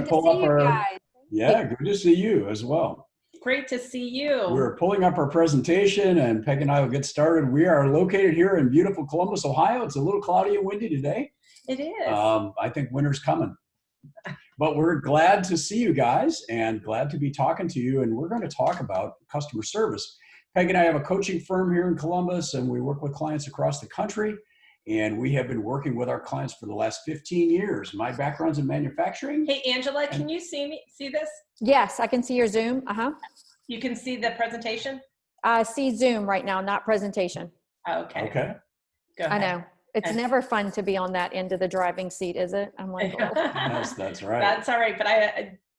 to pull see up you our, guys. yeah, good to see you as well. Great to see you. We're pulling up our presentation and Peg and I will get started. We are located here in beautiful Columbus, Ohio. It's a little cloudy and windy today. It is. I think winter's coming. But we're glad to see you guys and glad to be talking to you. And we're going to talk about customer service. Peg and I have a coaching firm here in Columbus, and we work with clients across the country. And we have been working with our clients for the last 15 years. My background's in manufacturing. Hey, Angela, can you see this? Yes, I can see your Zoom. You can see the presentation? I see Zoom right now, not presentation. Okay. Okay. Go ahead. I know. It's never fun to be on that end of the driving seat, is it? I'm like, oh. Yes, that's right. That's all right. But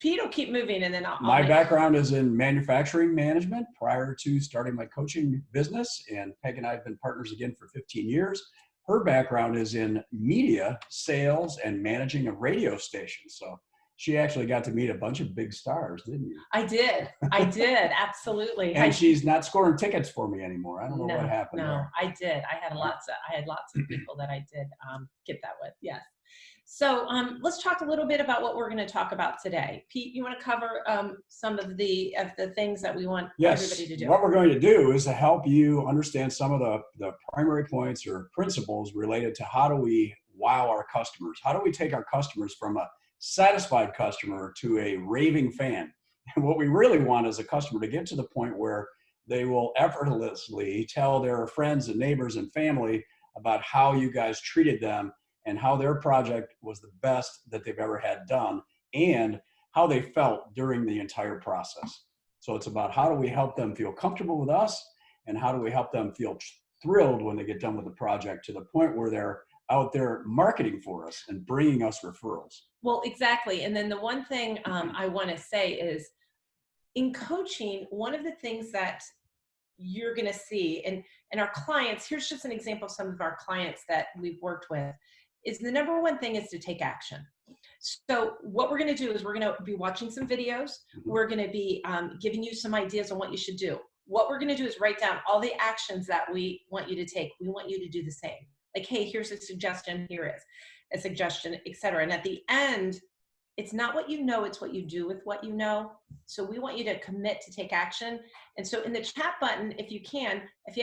Pete will keep moving and then my background is in manufacturing management prior to starting my coaching business. And Peg and I have been partners again for 15 years. Her background is in media, sales, and managing a radio station. So she actually got to meet a bunch of big stars, didn't you? I did. Absolutely. And she's not scoring tickets for me anymore. I don't know what happened. No, there. I did. I had lots of people that I did get that with. Yes. So let's talk a little bit about what we're going to talk about today. Pete, you want to cover some of the things that we want everybody to do? What we're going to do is to help you understand some of the primary points or principles related to how do we wow our customers? How do we take our customers from a satisfied customer to a raving fan? And what we really want is a customer to get to the point where they will effortlessly tell their friends and neighbors and family about how you guys treated them and how their project was the best that they've ever had done and how they felt during the entire process. So it's about how do we help them feel comfortable with us and how do we help them feel thrilled when they get done with the project to the point where they're out there marketing for us and bringing us referrals. Well, exactly. And then the one thing I want to say is in coaching, one of the things that you're going to see and our clients, here's just an example of some of our clients that we've worked with, is the number one thing is to take action. So what we're going to do is we're going to be watching some videos. We're going to be giving you some ideas on what you should do. What we're going to do is write down all the actions that we want you to take. We want you to do the same. Like, hey, here's a suggestion, here is a suggestion, etc. And at the end, it's not what you know, it's what you do with what you know. So we want you to commit to take action. And so in the chat button, if you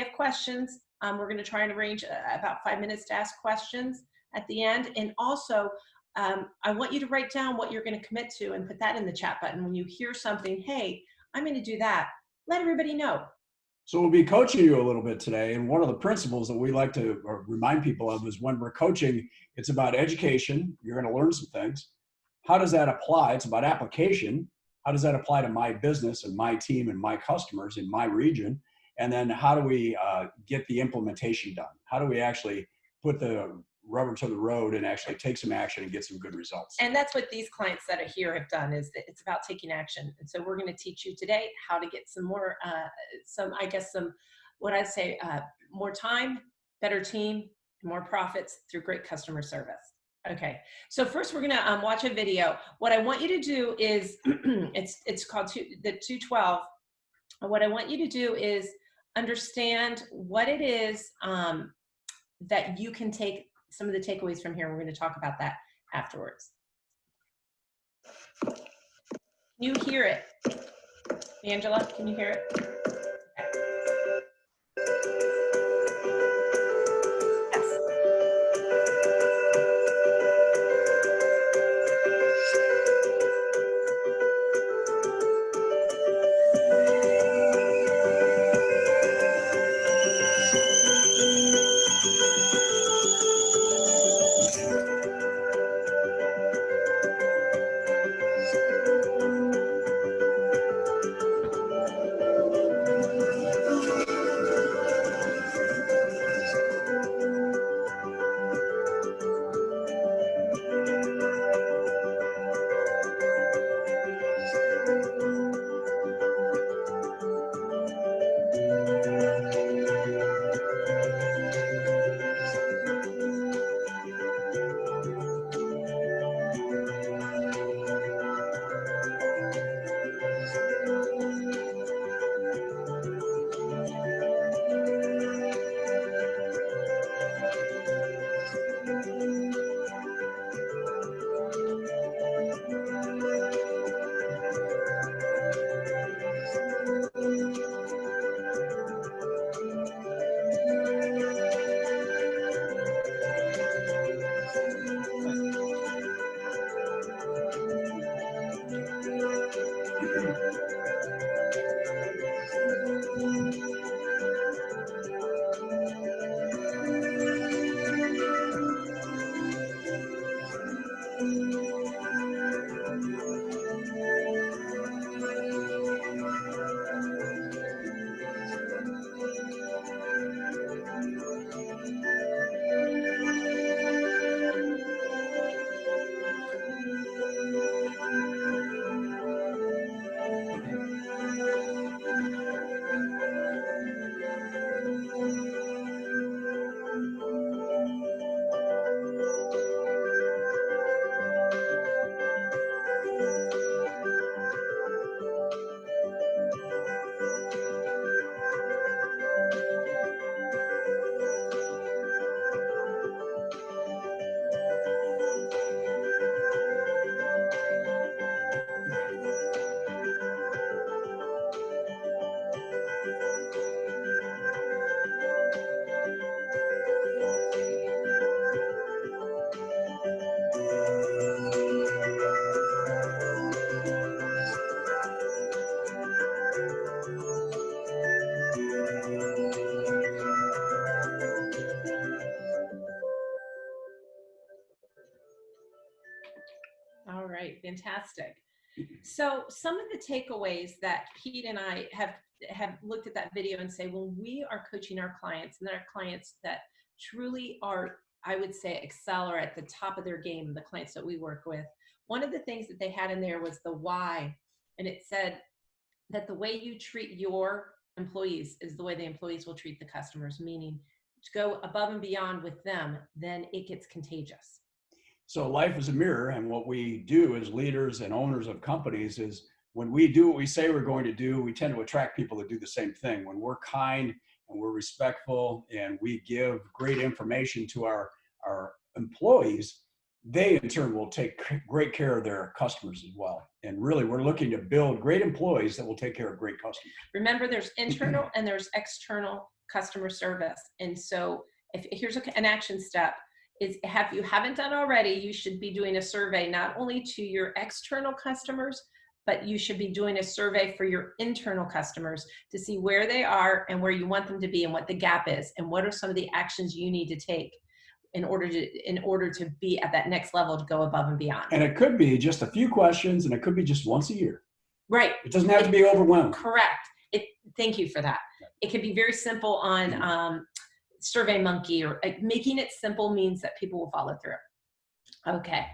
have questions, we're going to try and arrange about 5 minutes to ask questions at the end. And also, I want you to write down what you're going to commit to and put that in the chat button. When you hear something, hey, I'm going to do that, let everybody know. So we'll be coaching you a little bit today. And one of the principles that we like to remind people of is when we're coaching, it's about education. You're going to learn some things. How does that apply? It's about application. How does that apply to my business and my team and my customers in my region? And then how do we get the implementation done? How do we actually put the rubber to the road and actually take some action and get some good results? And that's what these clients that are here have done, is that it's about taking action. And so we're going to teach you today how to get some more, more time, better team, more profits through great customer service. Okay, so first we're going to watch a video. What I want you to do is, it's called the 212. What I want you to do is understand what it is that you can take, some of the takeaways from here. We're going to talk about that afterwards. Can you hear it? Angela, can you hear it? Fantastic. So some of the takeaways that Pete and I have looked at that video and say, when we are coaching our clients, and our clients that truly are, I would say, excel or at the top of their game, the clients that we work with, one of the things that they had in there was the why. And it said that the way you treat your employees is the way the employees will treat the customers, meaning to go above and beyond with them, then it gets contagious. So life is a mirror, and what we do as leaders and owners of companies is when we do what we say we're going to do, we tend to attract people that do the same thing. When we're kind and we're respectful and we give great information to our employees, they in turn will take great care of their customers as well. And really, we're looking to build great employees that will take care of great customers. Remember, there's internal and there's external customer service. And so here's an action step. If you haven't done already, you should be doing a survey, not only to your external customers, but you should be doing a survey for your internal customers to see where they are and where you want them to be and what the gap is and what are some of the actions you need to take in order to be at that next level, to go above and beyond. And it could be just a few questions, and it could be just once a year. Right. It doesn't have to be overwhelming. Correct. Thank you for that. It could be very simple on SurveyMonkey, or making it simple means that people will follow through. Okay.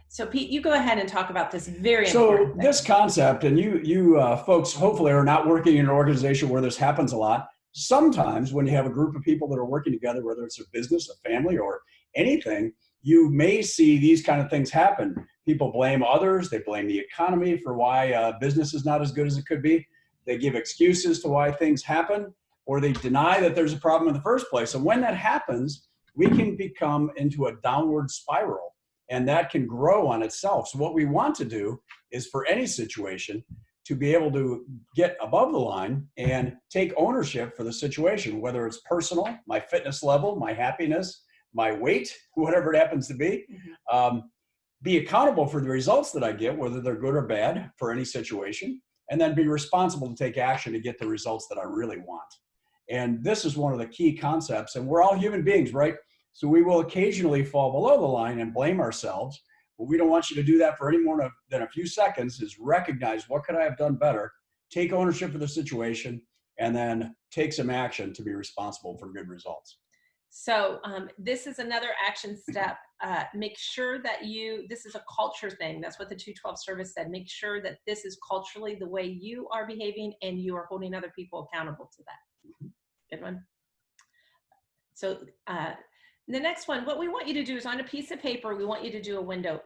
So Pete, you go ahead and talk about this very important thing. This concept, and you folks hopefully are not working in an organization where this happens a lot. Sometimes when you have a group of people that are working together, whether it's a business, a family, or anything, you may see these kind of things happen. People blame others. They blame the economy for why business is not as good as it could be. They give excuses to why things happen, or they deny that there's a problem in the first place. And when that happens, we can become into a downward spiral, and that can grow on itself. So what we want to do is, for any situation, to be able to get above the line and take ownership for the situation, whether it's personal, my fitness level, my happiness, my weight, whatever it happens to be. Be accountable for the results that I get, whether they're good or bad, for any situation, and then be responsible to take action to get the results that I really want. And this is one of the key concepts, and we're all human beings, right? So we will occasionally fall below the line and blame ourselves. But we don't want you to do that for any more than a few seconds. Is recognize, what could I have done better, take ownership of the situation, and then take some action to be responsible for good results. So this is another action step. Make sure that this is a culture thing. That's what the 212 service said. Make sure that this is culturally the way you are behaving and you are holding other people accountable to that. Good one. So the next one, what we want you to do is, on a piece of paper, we want you to do a window.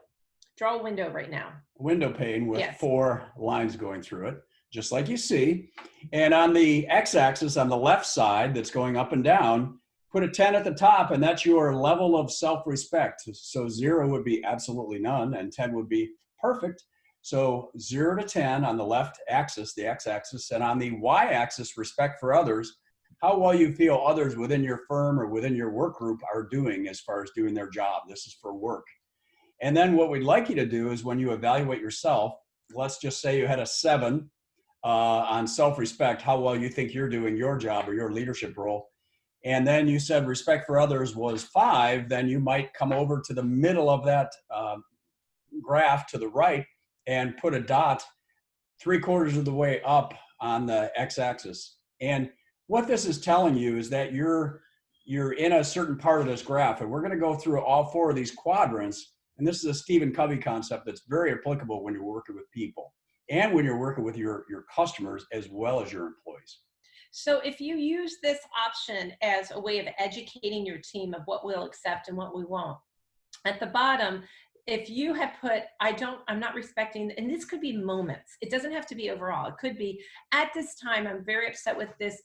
Draw a window right now. Window pane with 4 lines going through it, just like you see. And on the x-axis on the left side that's going up and down, put a 10 at the top, and that's your level of self-respect. So 0 would be absolutely none, and 10 would be perfect. So 0 to 10 on the left axis, the x-axis, and on the y-axis, respect for others, how well you feel others within your firm or within your work group are doing as far as doing their job. This is for work. And then what we'd like you to do is, when you evaluate yourself, let's just say you had a 7 on self-respect, how well you think you're doing your job or your leadership role. And then you said respect for others was 5, then you might come over to the middle of that graph to the right and put a dot 3/4 of the way up on the x-axis. And what this is telling you is that you're in a certain part of this graph, and we're going to go through all 4 of these quadrants. And this is a Stephen Covey concept that's very applicable when you're working with people and when you're working with your customers as well as your employees. So if you use this option as a way of educating your team of what we'll accept and what we won't, at the bottom, if you have put, I'm not respecting, and this could be moments. It doesn't have to be overall. It could be, at this time, I'm very upset with this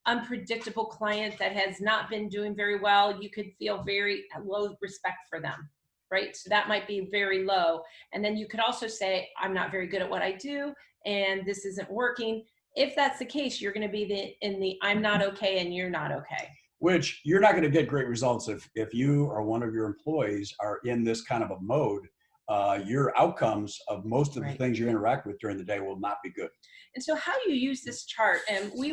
unpredictable client that has not been doing very well. You could feel very low respect for them, right? So that might be very low. And then you could also say, I'm not very good at what I do, and this isn't working. If that's the case, you're going to be in the I'm not okay and you're not okay. Which you're not going to get great results if you or one of your employees are in this kind of a mode. Your outcomes of most of the things you interact with during the day will not be good. And so how you use this chart, and we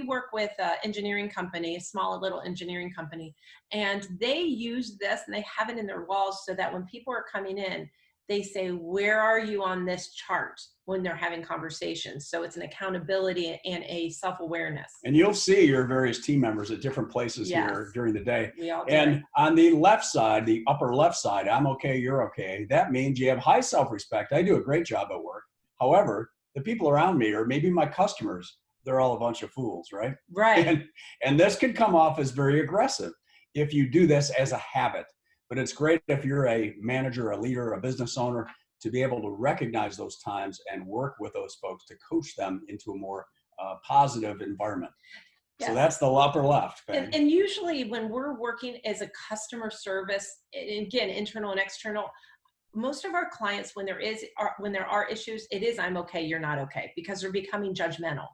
work with an engineering company, a small little engineering company, and they use this and they have it in their walls so that when people are coming in, they say, where are you on this chart when they're having conversations? So it's an accountability and a self-awareness. And you'll see your various team members at different places here during the day. We all do. And on the left side, the upper left side, I'm okay, you're okay. That means you have high self-respect. I do a great job at work. However, the people around me, or maybe my customers, they're all a bunch of fools, right? Right. And this can come off as very aggressive if you do this as a habit. But it's great if you're a manager, a leader, a business owner, to be able to recognize those times and work with those folks to coach them into a more positive environment. Yes. So that's the upper left. And usually when we're working as a customer service, and again, internal and external, most of our clients, when there are issues, it is I'm okay, you're not okay, because they're becoming judgmental.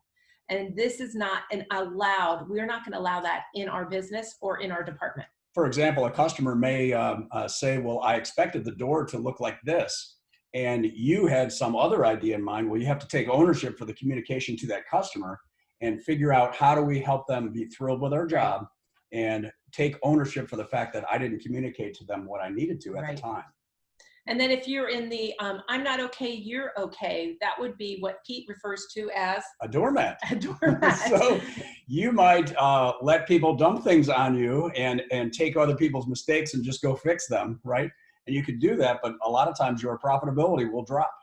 And this is not we're not going to allow that in our business or in our department. For example, a customer may say, well, I expected the door to look like this, and you had some other idea in mind. Well, you have to take ownership for the communication to that customer and figure out how do we help them be thrilled with their job and take ownership for the fact that I didn't communicate to them what I needed to at the time. And then if you're in the I'm not okay, you're okay, that would be what Pete refers to as a doormat. A doormat. So you might let people dump things on you and take other people's mistakes and just go fix them, right? And you could do that, but a lot of times your profitability will drop.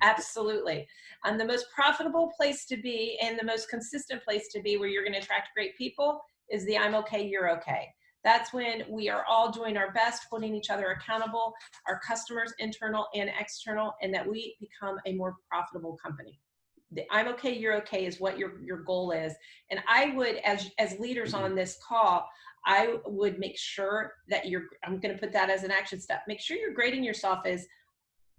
Absolutely. And the most profitable place to be and the most consistent place to be where you're going to attract great people is the I'm okay, you're okay. That's when we are all doing our best, holding each other accountable, our customers, internal and external, and that we become a more profitable company. The I'm okay, you're okay is what your goal is. And I would, as leaders on this call, I would make sure that I'm going to put that as an action step. Make sure you're grading yourself as,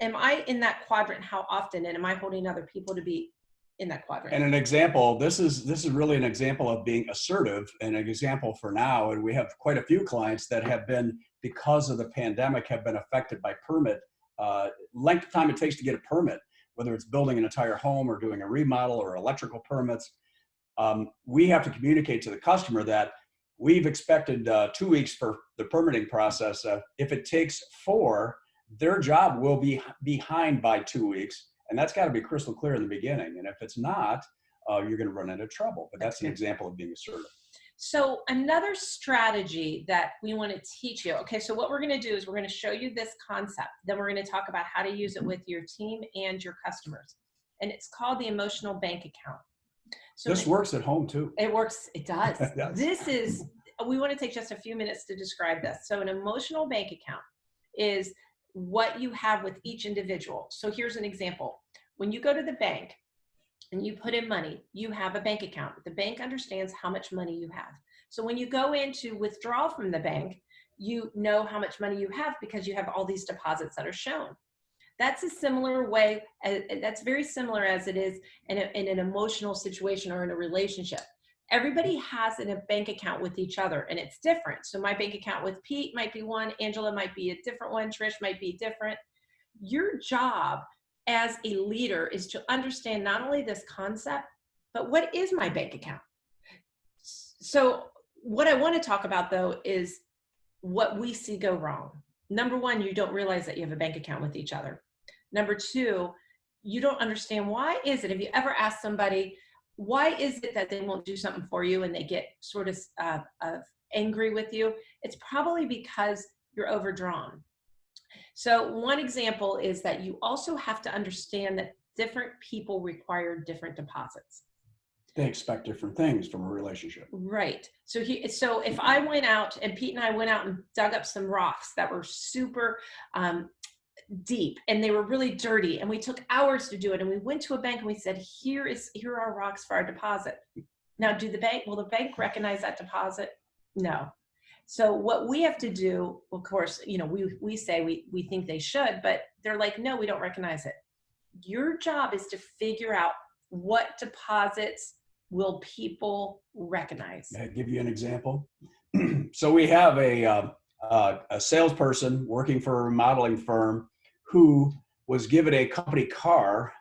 am I in that quadrant? How often? And am I holding other people to be in that quadrant? And an example, this is really an example of being assertive, and an example for now. And we have quite a few clients that have been, because of the pandemic, have been affected by permit, length of time it takes to get a permit, whether it's building an entire home or doing a remodel or electrical permits. We have to communicate to the customer that we've expected 2 weeks for the permitting process. If it takes 4, their job will be behind by 2 weeks. And that's got to be crystal clear in the beginning. And if it's not, you're going to run into trouble. But that's an example of being assertive. So another strategy that we want to teach you. Okay, so what we're going to do is we're going to show you this concept. Then we're going to talk about how to use it with your team and your customers. And it's called the emotional bank account. So this works at home too. It works. It does. It does. We want to take just a few minutes to describe this. So an emotional bank account is what you have with each individual. So here's an example. When you go to the bank and you put in money, you have a bank account. The bank understands how much money you have. So when you go in to withdraw from the bank, you know how much money you have because you have all these deposits that are shown. That's a similar way, that's very similar as it is in an emotional situation or in a relationship. Everybody has a bank account with each other and it's different. So my bank account with Pete might be one, Angela might be a different one, Trish might be different. Your job as a leader is to understand not only this concept, but what is my bank account? So what I want to talk about though is what we see go wrong. Number one, you don't realize that you have a bank account with each other. Number two, you don't understand why is it, if you ever ask somebody, why is it that they won't do something for you and they get sort of angry with you? It's probably because you're overdrawn. So one example is that you also have to understand that different people require different deposits. They expect different things from a relationship. Right. So if I went out and Pete and I went out and dug up some rocks that were super deep and they were really dirty and we took hours to do it and we went to a bank and we said, here are rocks for our deposit. Now will the bank recognize that deposit? No. So what we have to do, of course, we say we think they should, but they're like, no, we don't recognize it. Your job is to figure out what deposits will people recognize. May I give you an example? So we have a salesperson working for a remodeling firm who was given a company car,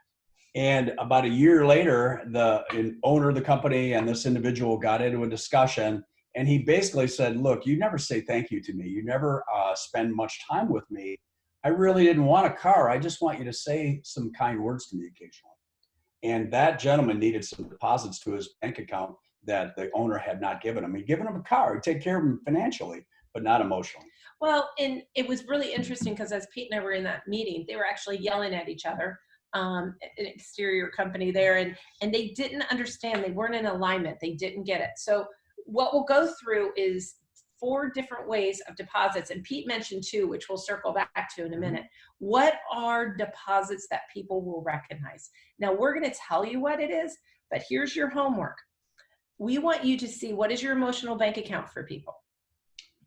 and about a year later, the owner of the company and this individual got into a discussion, and he basically said, look, you never say thank you to me. You never spend much time with me. I really didn't want a car. I just want you to say some kind words to me occasionally. And that gentleman needed some deposits to his bank account that the owner had not given him. He'd given him a car. He'd take care of him financially, but not emotionally. Well, and it was really interesting because as Pete and I were in that meeting, they were actually yelling at each other, an exterior company there, and they didn't understand. They weren't in alignment. They didn't get it. So what we'll go through is 4 different ways of deposits. And Pete mentioned 2, which we'll circle back to in a minute. What are deposits that people will recognize? Now, we're going to tell you what it is, but here's your homework. We want you to see what is your emotional bank account for people.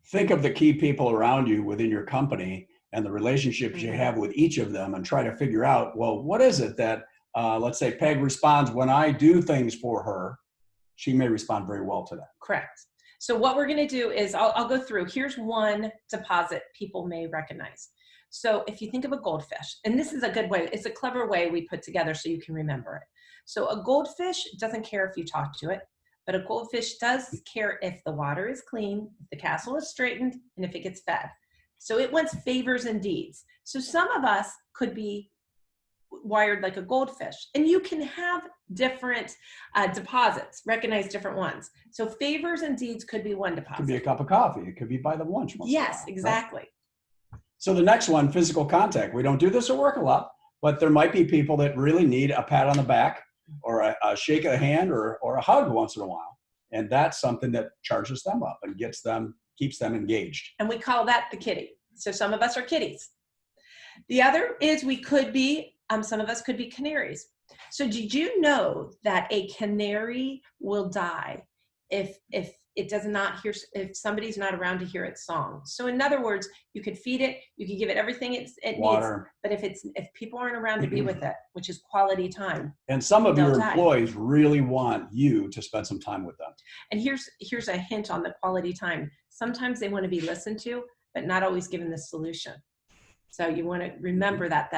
Think of the key people around you within your company and the relationships you have with each of them and try to figure out, well, what is it that, let's say Peg responds when I do things for her, she may respond very well to that. Correct. So what we're going to do is I'll go through. Here's one deposit people may recognize. So if you think of a goldfish, and this is a good way, it's a clever way we put together so you can remember it. So a goldfish doesn't care if you talk to it, but a goldfish does care if the water is clean, if the castle is straightened, and if it gets fed. So it wants favors and deeds. So some of us could be wired like a goldfish, and you can have different deposits, recognize different ones. So favors and deeds could be one deposit. It could be a cup of coffee. It could be buy them lunch. Yes, exactly. Right? So the next one, physical contact. We don't do this at work a lot, but there might be people that really need a pat on the back or a shake of the hand or a hug once in a while. And that's something that charges them up and keeps them engaged. And we call that the kitty. So some of us are kitties. The other is we could be, some of us could be canaries. So did you know that a canary will die if it does not hear, if somebody's not around to hear its song? So in other words, you could feed it, you could give it everything it needs, but if people aren't around to be with it, which is quality time. And some of your employees really want you to spend some time with them. And here's a hint on the quality time. Sometimes they want to be listened to, but not always given the solution. So you want to remember that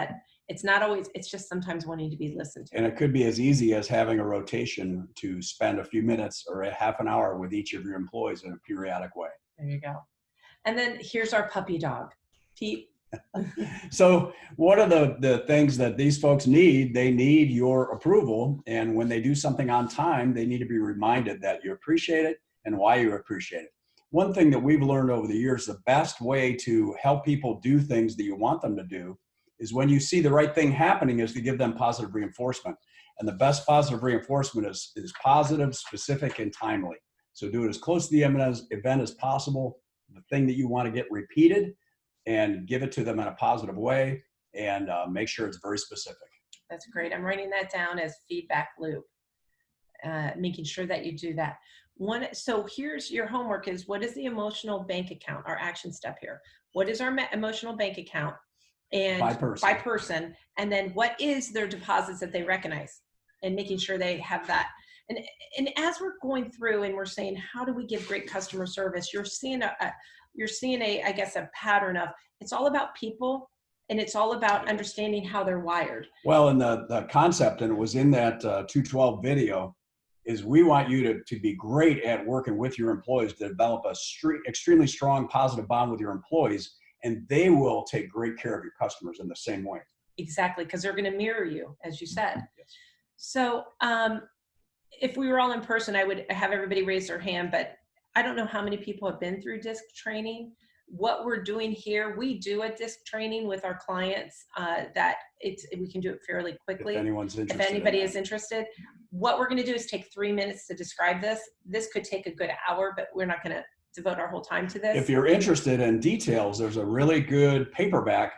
it's not always, it's just sometimes wanting to be listened to. And it could be as easy as having a rotation to spend a few minutes or a half an hour with each of your employees in a periodic way. There you go. And then here's our puppy dog, Pete. So what are the things that these folks need? They need your approval. And when they do something on time, they need to be reminded that you appreciate it and why you appreciate it. One thing that we've learned over the years, the best way to help people do things that you want them to do is when you see the right thing happening is to give them positive reinforcement. And the best positive reinforcement is positive, specific, and timely. So do it as close to the event as possible, the thing that you want to get repeated, and give it to them in a positive way, and make sure it's very specific. That's great. I'm writing that down as feedback loop, making sure that you do that. So here's your homework is what is the emotional bank account, our action step here? What is our emotional bank account? And by person, and then what is their deposits that they recognize, and making sure they have that. And as we're going through and we're saying, how do we give great customer service? You're seeing I guess a pattern of it's all about people, and it's all about understanding how they're wired. Well, and the concept, and it was in that 212 video, is we want you to be great at working with your employees to develop a extremely strong positive bond with your employees. And they will take great care of your customers in the same way. Exactly, because they're going to mirror you, as you said. Yes. So if we were all in person, I would have everybody raise their hand, but I don't know how many people have been through DISC training. What we're doing here, we do a DISC training with our clients we can do it fairly quickly. If anyone's interested. If anybody is interested. What we're going to do is take 3 minutes to describe this. This could take a good hour, but we're not going to devote our whole time to this. If you're interested in details, there's a really good paperback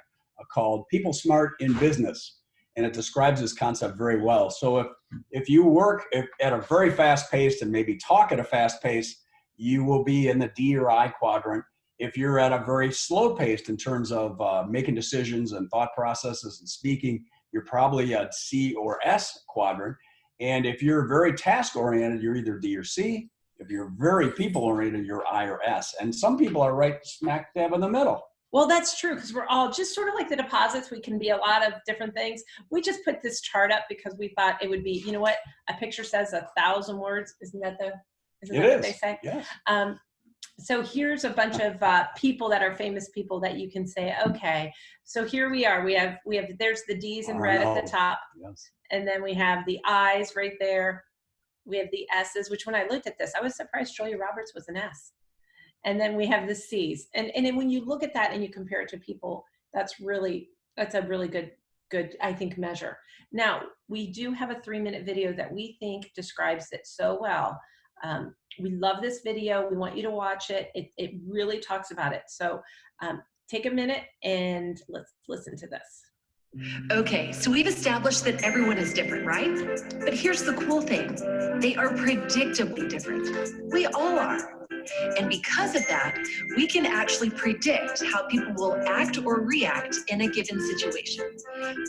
called People Smart in Business, and it describes this concept very well. So if you work at a very fast pace and maybe talk at a fast pace, you will be in the D or I quadrant. If you're at a very slow pace in terms of making decisions and thought processes and speaking, you're probably a C or S quadrant. And if you're very task oriented, you're either D or C. If you're very people-oriented, you're I or S. And some people are right smack dab in the middle. Well, that's true, because we're all just sort of like the deposits. We can be a lot of different things. We just put this chart up because we thought it would be, you know what? A picture says 1,000 words. Isn't that what they say? Yes. So here's a bunch of people that are famous people that you can say, okay, so here we are. There's the D's in red at the top. Yes. And then we have the I's right there. We have the S's, which when I looked at this, I was surprised Julia Roberts was an S. And then we have the C's. And then when you look at that and you compare it to people, that's a really good, I think, measure. Now, we do have a 3-minute video that we think describes it so well. We love this video. We want you to watch it. It really talks about it. So take a minute and let's listen to this. Okay, so we've established that everyone is different, right? But here's the cool thing. They are predictably different. We all are. And because of that, we can actually predict how people will act or react in a given situation.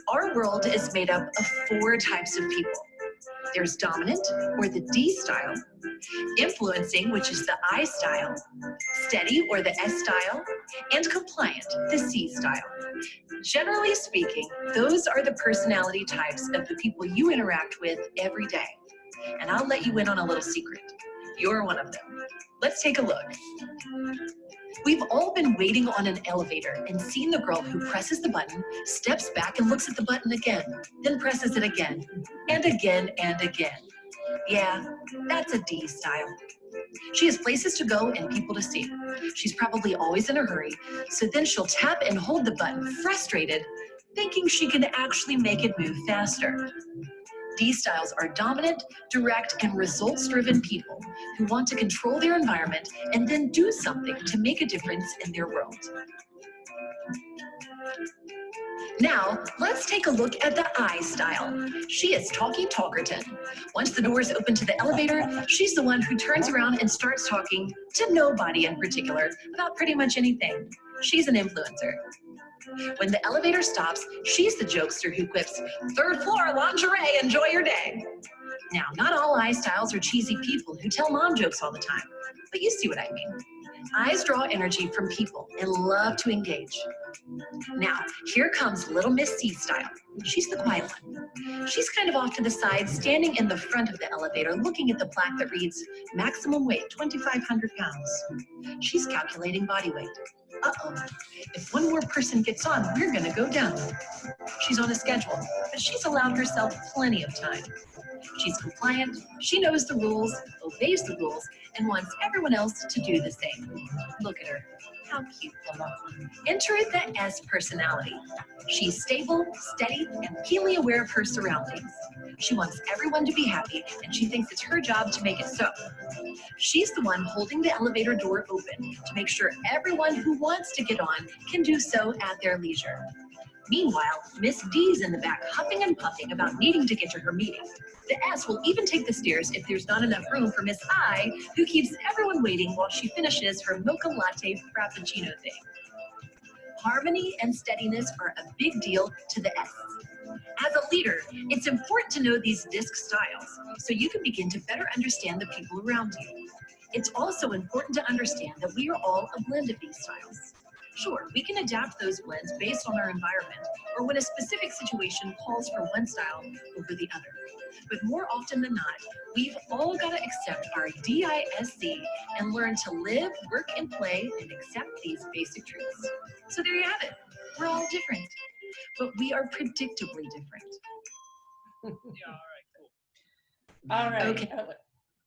Our world is made up of 4 types of people. There's dominant, or the D style, influencing, which is the I style, steady, or the S style, and compliant, the C style. Generally speaking, those are the personality types of the people you interact with every day. And I'll let you in on a little secret. You're one of them. Let's take a look. We've all been waiting on an elevator and seen the girl who presses the button, steps back and looks at the button again, then presses it again, and again and again. Yeah, that's a D style. She has places to go and people to see. She's probably always in a hurry, so then she'll tap and hold the button, frustrated, thinking she can actually make it move faster. D styles are dominant, direct, and results-driven people who want to control their environment and then do something to make a difference in their world. Now, let's take a look at the I style. She is Talking Talkerton. Once the doors open to the elevator, she's the one who turns around and starts talking to nobody in particular about pretty much anything. She's an influencer. When the elevator stops, she's the jokester who quips, "Third floor, lingerie, enjoy your day." Now, not all I styles are cheesy people who tell mom jokes all the time, but you see what I mean. Eyes draw energy from people and love to engage. Now, here comes little Miss C style. She's the quiet one. She's kind of off to the side, standing in the front of the elevator, looking at the plaque that reads, "Maximum weight, 2,500 pounds." She's calculating body weight. Uh-oh, if one more person gets on, we're gonna go down. She's on a schedule, but she's allowed herself plenty of time. She's compliant, she knows the rules, obeys the rules, and wants everyone else to do the same. Look at her. How cute, Lola. Enter the S personality. She's stable, steady, and keenly aware of her surroundings. She wants everyone to be happy, and she thinks it's her job to make it so. She's the one holding the elevator door open to make sure everyone who wants to get on can do so at their leisure. Meanwhile, Miss D's in the back huffing and puffing about needing to get to her meeting. The S will even take the stairs if there's not enough room for Miss I, who keeps everyone waiting while she finishes her mocha latte frappuccino thing. Harmony and steadiness are a big deal to the S. As a leader, it's important to know these DISC styles so you can begin to better understand the people around you. It's also important to understand that we are all a blend of these styles. Sure, we can adapt those blends based on our environment or when a specific situation calls for one style over the other. But more often than not, we've all got to accept our DISC and learn to live, work, and play and accept these basic truths. So there you have it. We're all different, but we are predictably different. All right. Okay.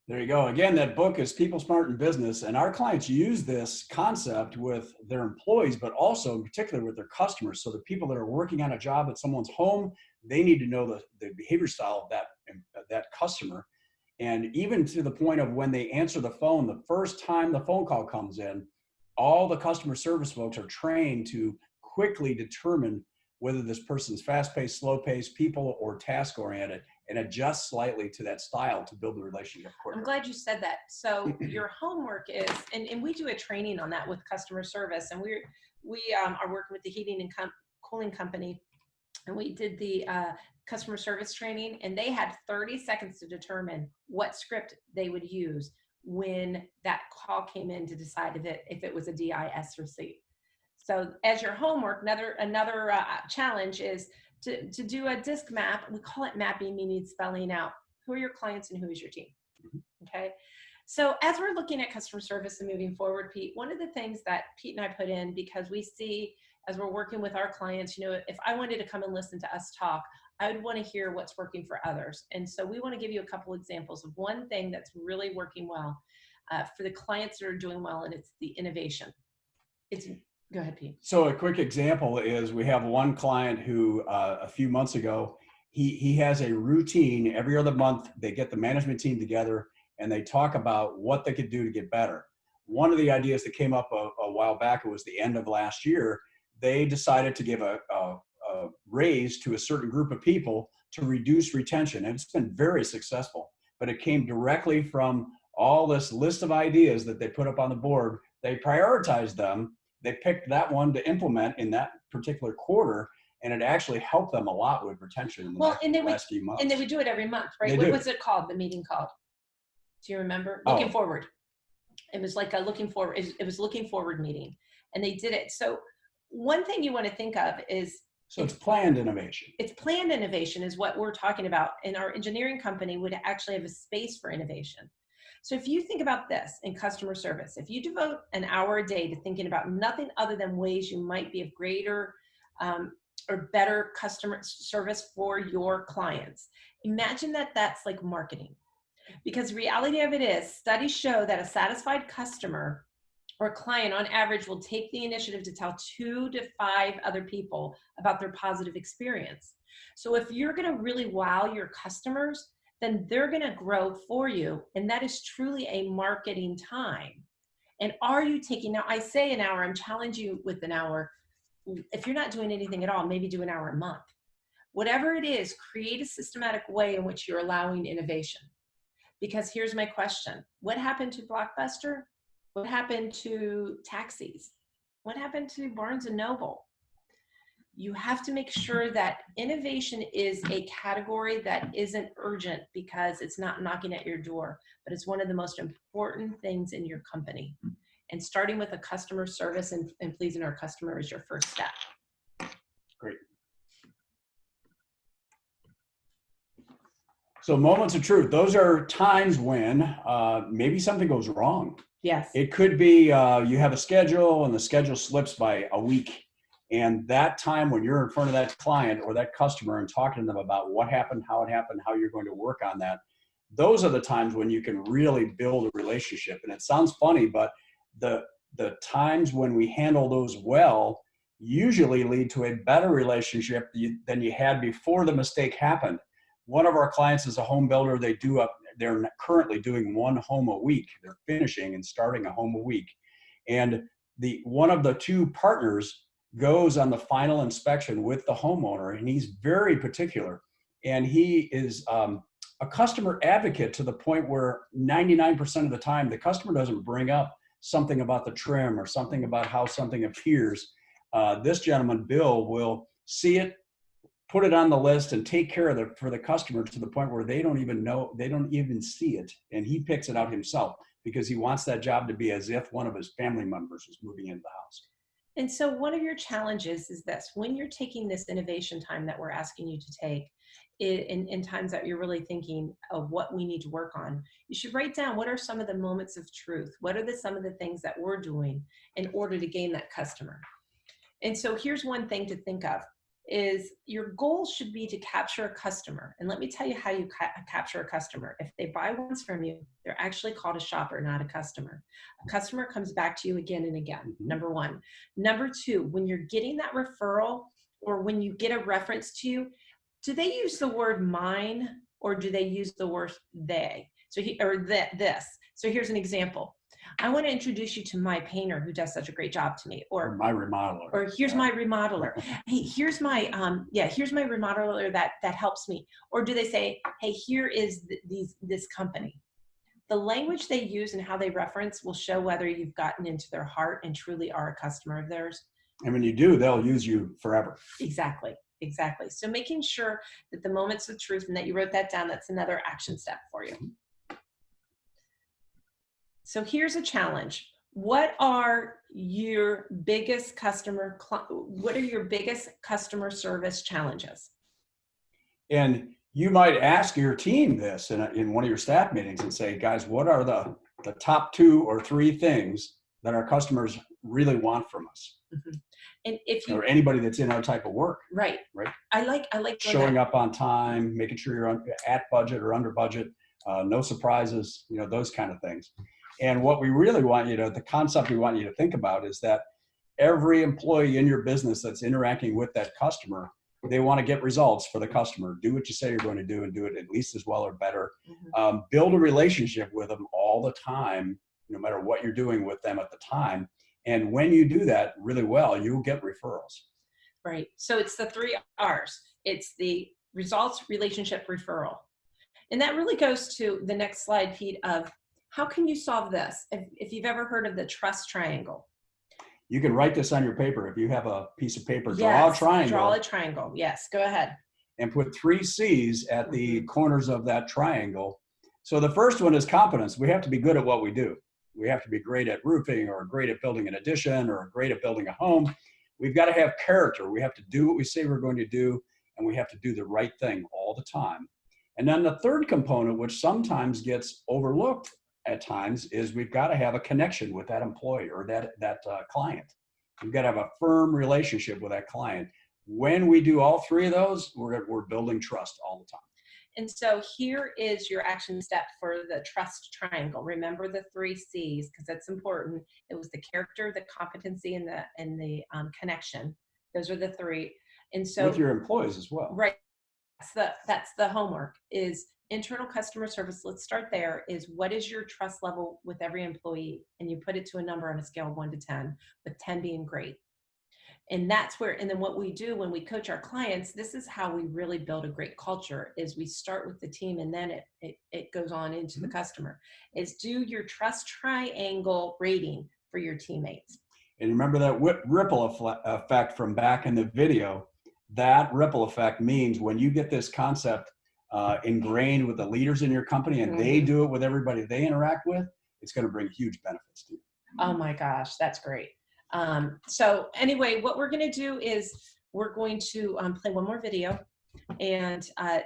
There you go. Again, that book is People Smart in Business, and our clients use this concept with their employees, but also in particular with their customers. So the people that are working on a job at someone's home, they need to know the behavior style of that customer. And even to the point of when they answer the phone, the first time the phone call comes in, all the customer service folks are trained to quickly determine whether this person's fast-paced, slow-paced, people, or task-oriented, and adjust slightly to that style to build the relationship quicker. I'm glad you said that. So your homework is, and we do a training on that with customer service, and we are working with the heating and cooling company, and we did the customer service training, and they had 30 seconds to determine what script they would use when that call came in to decide if it was a DIS or C. So as your homework, another challenge is to do a DISC map. We call it mapping, meaning spelling out who are your clients and who is your team. Okay. So as we're looking at customer service and moving forward, Pete, one of the things that Pete and I put in, because we see as we're working with our clients, you know, if I wanted to come and listen to us talk, I would want to hear what's working for others. And so we want to give you a couple examples of one thing that's really working well for the clients that are doing well, and it's the innovation. Go ahead, Pete. So a quick example is we have one client who a few months ago, he has a routine every other month. They get the management team together and they talk about what they could do to get better. One of the ideas that came up a while back, it was the end of last year, they decided to give a raise to a certain group of people to reduce retention. And it's been very successful, but it came directly from all this list of ideas that they put up on the board. They prioritized them. They picked that one to implement in that particular quarter, and it actually helped them a lot with retention in the last few months. And they would do it every month, right? What was it called, the meeting called? Do you remember? Looking forward. It was like a looking forward, it was looking forward meeting, and they did it. So one thing you want to think of is, so it's planned innovation. It's planned innovation is what we're talking about. And our engineering company would actually have a space for innovation. So if you think about this in customer service, if you devote an hour a day to thinking about nothing other than ways you might be of greater or better customer service for your clients, imagine that that's like marketing. Because the reality of it is, studies show that a satisfied customer or client on average will take the initiative to tell 2 to 5 other people about their positive experience. So if you're going to really wow your customers, then they're going to grow for you. And that is truly a marketing time. And are you taking, now I say an hour, I'm challenging you with an hour. If you're not doing anything at all, maybe do an hour a month. Whatever it is, create a systematic way in which you're allowing innovation. Because here's my question. What happened to Blockbuster? What happened to taxis? What happened to Barnes and Noble? You have to make sure that innovation is a category that isn't urgent because it's not knocking at your door, but it's one of the most important things in your company. And starting with a customer service and pleasing our customer is your first step. Great. So moments of truth, those are times when maybe something goes wrong. Yes. It could be you have a schedule and the schedule slips by a week. And that time when you're in front of that client or that customer and talking to them about what happened, how you're going to work on that, those are the times when you can really build a relationship. And it sounds funny, but the times when we handle those well usually lead to a better relationship than you had before the mistake happened. One of our clients is a home builder. They're currently doing 1 home a week. They're finishing and starting a home a week. And one of the 2 partners goes on the final inspection with the homeowner, and he's very particular. And he is a customer advocate to the point where 99% of the time, the customer doesn't bring up something about the trim or something about how something appears. This gentleman, Bill, will see it, put it on the list, and take care of it for the customer to the point where they don't even see it. And he picks it out himself because he wants that job to be as if one of his family members was moving into the house. And so one of your challenges is this: when you're taking this innovation time that we're asking you to take, in times that you're really thinking of what we need to work on, you should write down what are some of the moments of truth. What are some of the things that we're doing in order to gain that customer? And so here's one thing to think of is your goal should be to capture a customer. And let me tell you how you capture a customer. If they buy once from you, they're actually called a shopper, not a customer. A customer comes back to you again and again, number 1. Number 2, when you're getting that referral or when you get a reference to you, do they use the word mine or do they use the word they? This. So here's an example. I want to introduce you to my painter who does such a great job to me, or my remodeler, or here's my remodeler. Hey, here's my here's my remodeler that helps me. Or do they say, hey, here is this company? The language they use and how they reference will show whether you've gotten into their heart and truly are a customer of theirs. And when you do, they'll use you forever. Exactly. So making sure that the moments of truth and that you wrote that down, that's another action step for you. So here's a challenge. What are your biggest customer service challenges? And you might ask your team this in one of your staff meetings and say, guys, what are the the top 2 or 3 things that our customers really want from us. And if you, or anybody that's in our type of work. right. Right. I like Showing up on time, making sure you're at budget or under budget, no surprises, those kind of things. And what we really want you to, the concept we want you to think about is that every employee in your business that's interacting with that customer, they want to get results for the customer. Do what you say you're going to do and do it at least as well or better. Build a relationship with them all the time, no matter what you're doing with them at the time. And when you do that really well, you'll get referrals. Right. So it's the 3 R's. It's the results, relationship, referral. And that really goes to the next slide, Pete, of how can you solve this? If you've ever heard of the trust triangle. You can write this on your paper. If you have a piece of paper, Yes, draw a triangle. Draw a triangle. Yes, go ahead. And put 3 C's at the corners of that triangle. So the first one is competence. We have to be good at what we do. We have to be great at roofing or great at building an addition or great at building a home. We've got to have character. We have to do what we say we're going to do, and we have to do the right thing all the time. And then the third component, which sometimes gets overlooked at times, is we've got to have a connection with that employee or that client. We've got to have a firm relationship with that client. When we do all 3 of those, we're building trust all the time. And so here is your action step for the trust triangle. Remember the 3 C's because that's important. It was the character, the competency, and the connection. Those are the 3. And so with your employees as well. Right. That's the homework is internal customer service. Let's start there. Is what is your trust level with every employee? And you put it to a number on a scale of 1 to 10, with 10 being great. And that's where, and then what we do when we coach our clients, this is how we really build a great culture, is we start with the team and then it goes on into the customer, is do your trust triangle rating for your teammates. And remember that ripple effect from back in the video. That ripple effect means when you get this concept ingrained with the leaders in your company and they do it with everybody they interact with, it's going to bring huge benefits to you. Oh my gosh, that's great. So anyway, what we're going to do is we're going to play one more video. And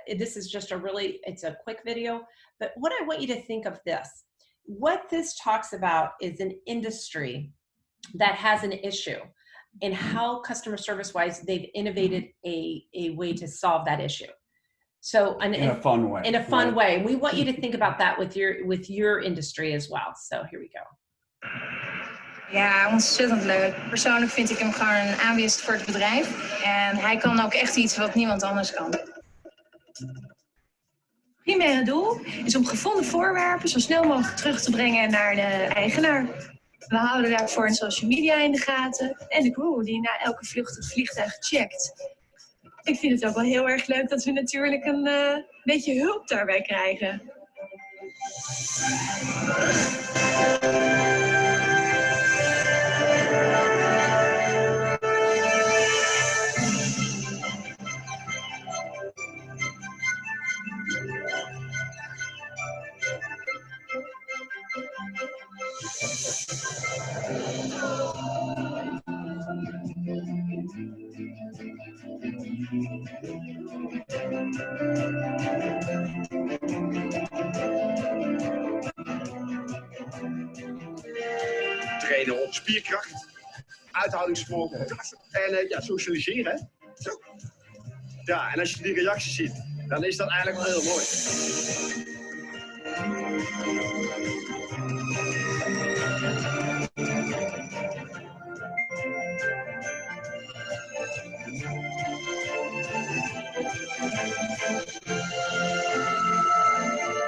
this is just it's a quick video. But what I want you to think of this, what this talks about is an industry that has an issue and how customer service wise they've innovated a way to solve that issue. So in a fun way. In a fun way. We want you to think about that with your industry as well. So here we go. Ja, ontzettend leuk. Persoonlijk vind ik hem gewoon een aanwinst voor het bedrijf. En hij kan ook echt iets wat niemand anders kan. Het primaire doel is om gevonden voorwerpen zo snel mogelijk terug te brengen naar de eigenaar. We houden daarvoor een social media in de gaten en de crew die na elke vlucht het vliegtuig checkt. Ik vind het ook wel heel erg leuk dat we natuurlijk een beetje hulp daarbij krijgen. Trainen op spierkracht, uithoudingsvermogen en ja, socialiseren. Hè? Zo. Ja, en als je die reacties ziet, dan is dat eigenlijk wel heel mooi.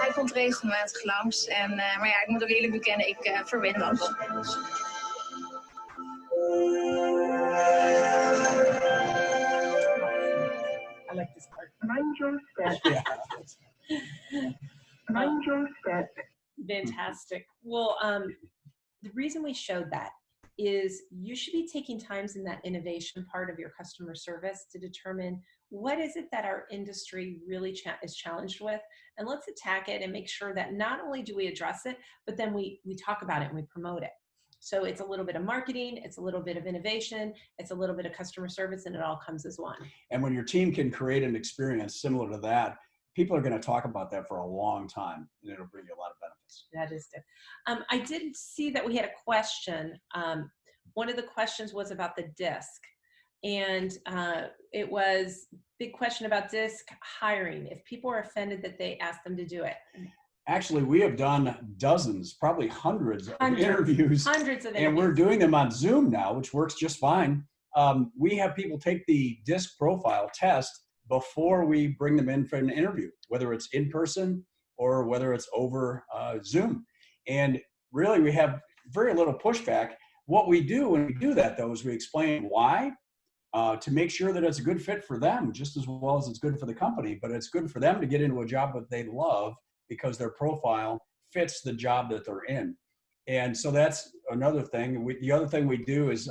Hij komt regelmatig langs, maar ja, ik moet ook eerlijk bekennen, ik verwen dat. I like this part. Mind your step. Mind your step. Fantastic. Well, the reason we showed that is you should be taking times in that innovation part of your customer service to determine what is it that our industry really is challenged with, and let's attack it and make sure that not only do we address it, but then we talk about it and we promote it. So it's a little bit of marketing, it's a little bit of innovation, it's a little bit of customer service, and it all comes as one. And when your team can create an experience similar to that, people are going to talk about that for a long time, and it'll bring you a lot of benefits. That is good. I did see that we had a question. One of the questions was about the DISC, and it was a big question about DISC hiring. If people are offended that they ask them to do it. Actually, we have done dozens, probably hundreds of interviews. Hundreds of interviews. And we're doing them on Zoom now, which works just fine. We have people take the DISC profile test before we bring them in for an interview, whether it's in person or whether it's over Zoom. And really, we have very little pushback. What we do when we do that, though, is we explain why, to make sure that it's a good fit for them, just as well as it's good for the company. But it's good for them to get into a job that they love because their profile fits the job that they're in. And so that's another thing. The other thing we do is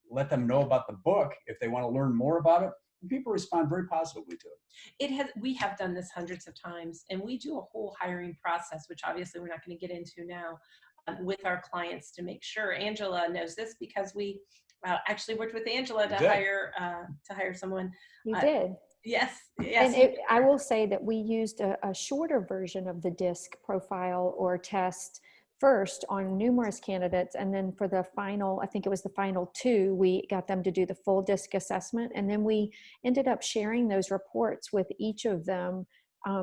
let them know about the book if they want to learn more about it. And people respond very positively to it. We have done this hundreds of times, and we do a whole hiring process, which obviously we're not going to get into now, with our clients to make sure. Angela knows this because we actually worked with Angela to hire someone. You did. Yes. Yes. And I will say that we used a shorter version of the DISC profile or test first on numerous candidates. And then for the final, I think it was the final 2, we got them to do the full DISC assessment. And then we ended up sharing those reports with each of them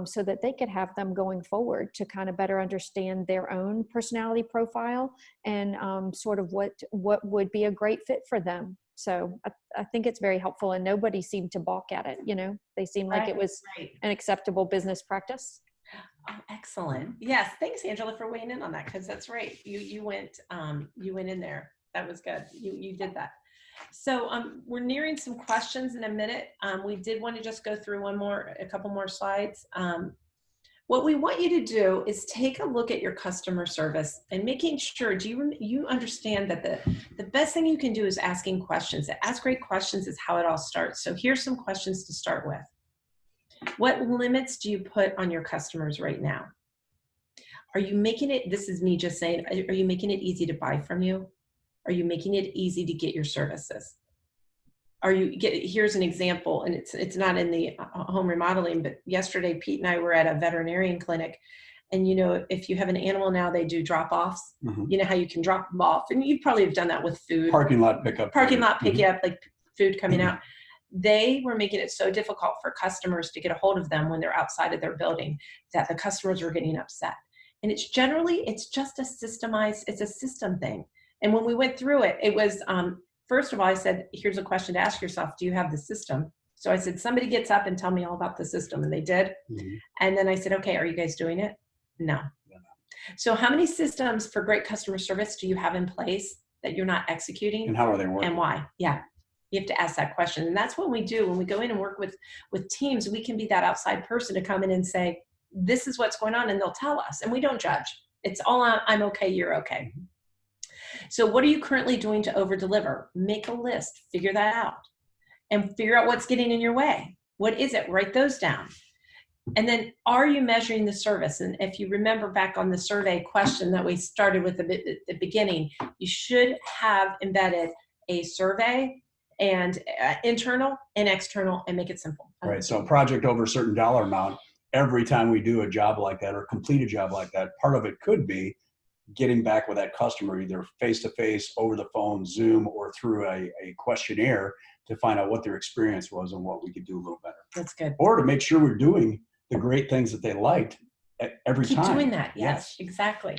so that they could have them going forward to kind of better understand their own personality profile and sort of what would be a great fit for them. So I think it's very helpful, and nobody seemed to balk at it. You know, they seemed like it was an acceptable business practice. Oh, excellent. Yes. Thanks, Angela, for weighing in on that. Cause that's right. You went in there. That was good. You did that. So we're nearing some questions in a minute. We did want to just go through a couple more slides. What we want you to do is take a look at your customer service and making sure, you understand that the best thing you can do is asking questions. Ask great questions is how it all starts. So here's some questions to start with. What limits do you put on your customers right now? Are you making it, this is me just saying, are you making it easy to buy from you? Are you making it easy to get your services? Here's an example, and it's not in the home remodeling, but yesterday Pete and I were at a veterinarian clinic, and you know, if you have an animal now, they do drop-offs. Mm-hmm. You know how you can drop them off, and you probably have done that with food. Parking lot pickup, like food coming out. They were making it so difficult for customers to get a hold of them when they're outside of their building that the customers were getting upset. And it's just a system thing. And when we went through it, it was, first of all, I said, here's a question to ask yourself. Do you have the system? So I said, somebody gets up and tell me all about the system. And they did. Mm-hmm. And then I said, okay, are you guys doing it? No. So how many systems for great customer service do you have in place that you're not executing? And how are they working? And why? Yeah. You have to ask that question. And that's what we do when we go in and work with teams. We can be that outside person to come in and say, this is what's going on. And they'll tell us. And we don't judge. It's all I'm okay, you're okay. So what are you currently doing to over-deliver? Make a list. Figure that out. And figure out what's getting in your way. What is it? Write those down. And then, are you measuring the service? And if you remember back on the survey question that we started with at the beginning, you should have embedded a survey and internal and external, and make it simple. Right. So a project over a certain dollar amount, every time we do a job like that or complete a job like that, part of it could be getting back with that customer, either face-to-face, over the phone, Zoom, or through a questionnaire to find out what their experience was and what we could do a little better. That's good. Or to make sure we're doing the great things that they liked every time. Keep doing that. Yes, exactly.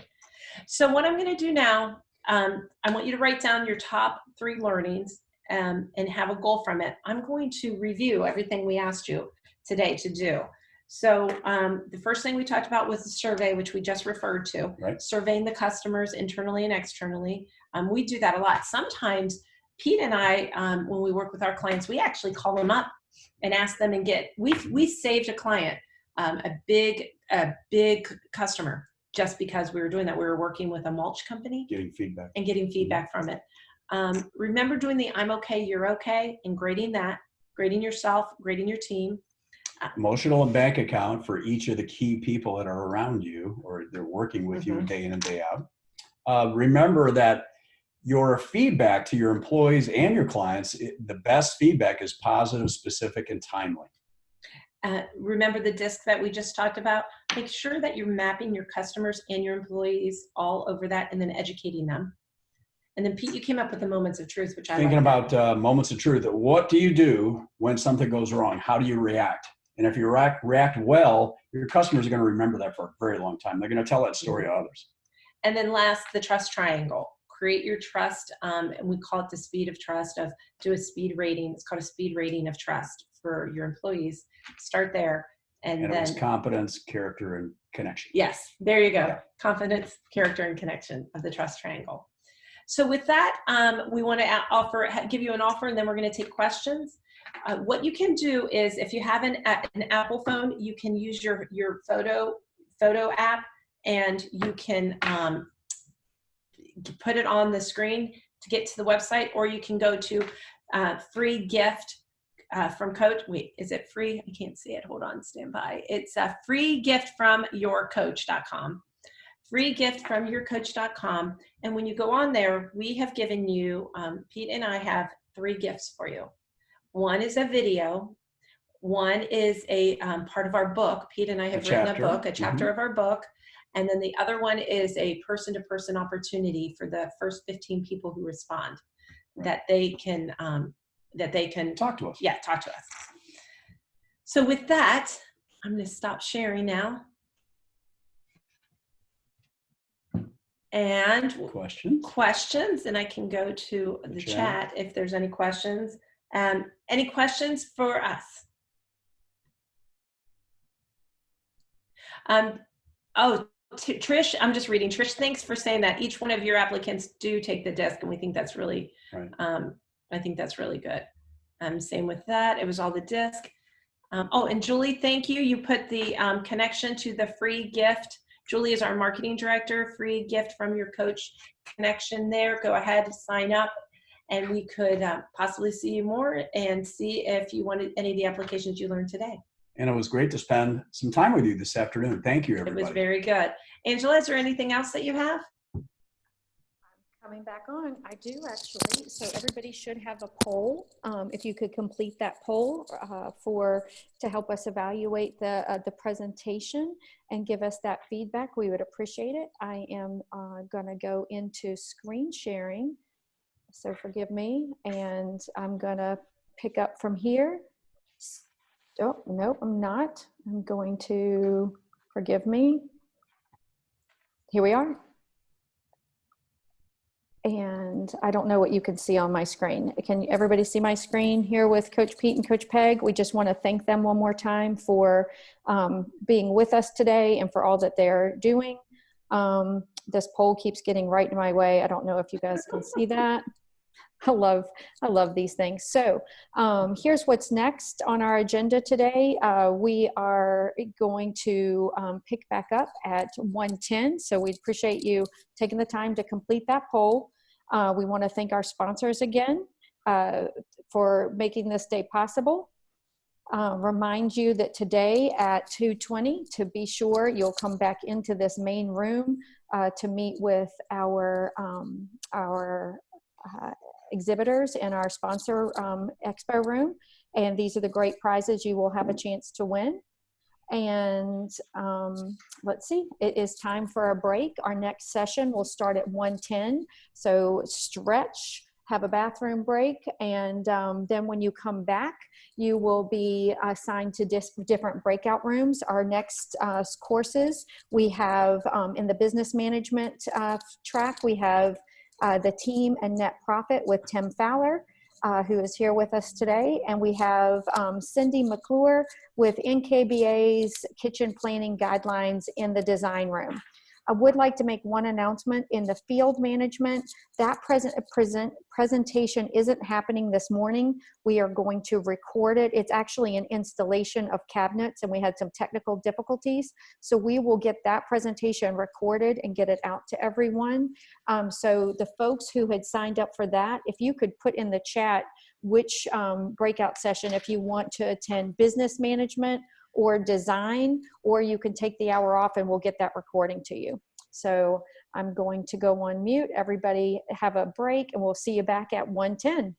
So what I'm going to do now, I want you to write down your top 3 learnings and have a goal from it. I'm going to review everything we asked you today to do. So the first thing we talked about was the survey, which we just referred to, right. Surveying the customers internally and externally. We do that a lot. Sometimes Pete and I, when we work with our clients, we actually call them up and ask them and we saved a client, a big customer, just because we were doing that. We were working with a mulch company. Getting feedback from it. Remember doing the I'm okay, you're okay, and grading yourself, grading your team. Emotional and bank account for each of the key people that are around you or they're working with mm-hmm. you day in and day out. Remember that your feedback to your employees and your clients, the best feedback is positive, specific, and timely. Remember the DISC that we just talked about? make sure that you're mapping your customers and your employees all over that and then educating them. And then Pete, you came up with the moments of truth, which I Thinking like about moments of truth. What do you do when something goes wrong? How do you react? And if you react well, your customers are going to remember that for a very long time. They're going to tell that story to others. And then last, the trust triangle. Create your trust, and we call it the speed of trust. Do a speed rating. It's called a speed rating of trust for your employees. Start there. And And then it was competence, character, and connection. yes, there you go. Yeah. Confidence, character, and connection of the trust triangle. So with that, we want to give you an offer, and then we're going to take questions. What you can do is, if you have an Apple phone, you can use your photo app, and you can put it on the screen to get to the website, or you can go to free gift from Coach. Wait, is it free? I can't see it. Hold on, stand by. It's a free gift from yourcoach.com. freegiftfromyourcoach.com. And when you go on there, we have given you, Pete and I have 3 gifts for you. One is a video. One is a part of our book. Pete and I have written a book, a chapter of our book. And then the other one is a person-to-person opportunity for the first 15 people who respond, that they can Talk to us. Yeah, talk to us. So with that, I'm going to stop sharing now. And questions, and I can go to the chat if there's any questions. Any questions for us? Trish, I'm just reading. Trish, thanks for saying that. Each one of your applicants do take the disc, and we think that's really, I think that's really good. Same with that. It was all the disc. And Julie, thank you. You put the connection to the free gift. Julie is our marketing director. Free gift from your coach connection there. Go ahead, sign up, and we could possibly see you more and see if you wanted any of the applications you learned today. And it was great to spend some time with you this afternoon. Thank you, everybody. It was very good. Angela, is there anything else that you have? Coming back on, I do actually. So everybody should have a poll. If you could complete that poll to help us evaluate the presentation and give us that feedback, we would appreciate it. I am going to go into screen sharing, so forgive me, and I'm going to pick up from here. Oh, no, I'm not. I'm going to, forgive me. Here we are. And I don't know what you can see on my screen. Can everybody see my screen here with Coach Pete and Coach Peg? We just want to thank them one more time for being with us today and for all that they're doing. This poll keeps getting right in my way. I don't know if you guys can see that. I love these things. So here's what's next on our agenda today. We are going to pick back up at 1:10. So we appreciate you taking the time to complete that poll. We want to thank our sponsors again for making this day possible. Remind you that today at 2:20, to be sure you'll come back into this main room to meet with our exhibitors in our sponsor expo room, and these are the great prizes you will have a chance to win. And let's see, it is time for a break. Our next session will start at 1:10, so stretch, have a bathroom break, and then when you come back, you will be assigned to different breakout rooms. Our next courses we have in the business management track, we have the team and net profit with Tim Fowler, who is here with us today. And we have Cindy McClure with NKBA's kitchen planning guidelines in the design room. I would like to make one announcement in the field management. That presentation isn't happening this morning. We are going to record it. It's actually an installation of cabinets, and we had some technical difficulties. So we will get that presentation recorded and get it out to everyone. So the folks who had signed up for that, if you could put in the chat which breakout session, if you want to attend business management or design, or you can take the hour off and we'll get that recording to you. So I'm going to go on mute. Everybody have a break, and we'll see you back at 1:10.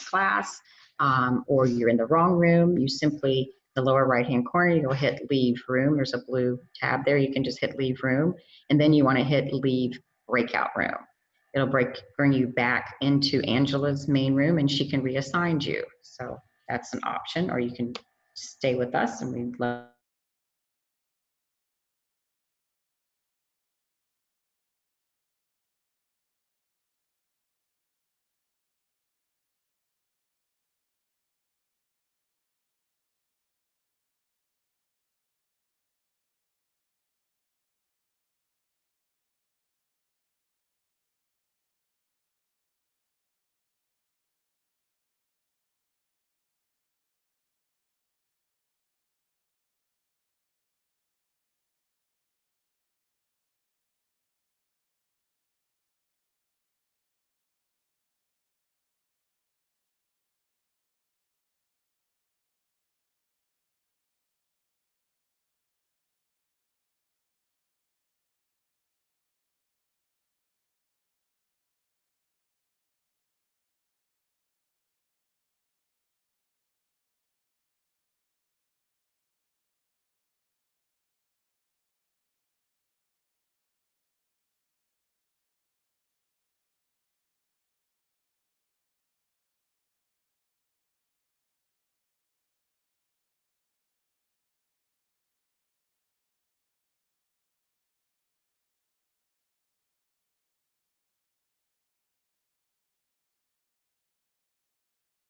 class, or you're in the wrong room, you simply, the lower right-hand corner, you'll hit leave room. There's a blue tab there. You can just hit leave room, and then you want to hit leave breakout room. It'll bring you back into Angela's main room, and she can reassign you. So that's an option, or you can stay with us, and we'd love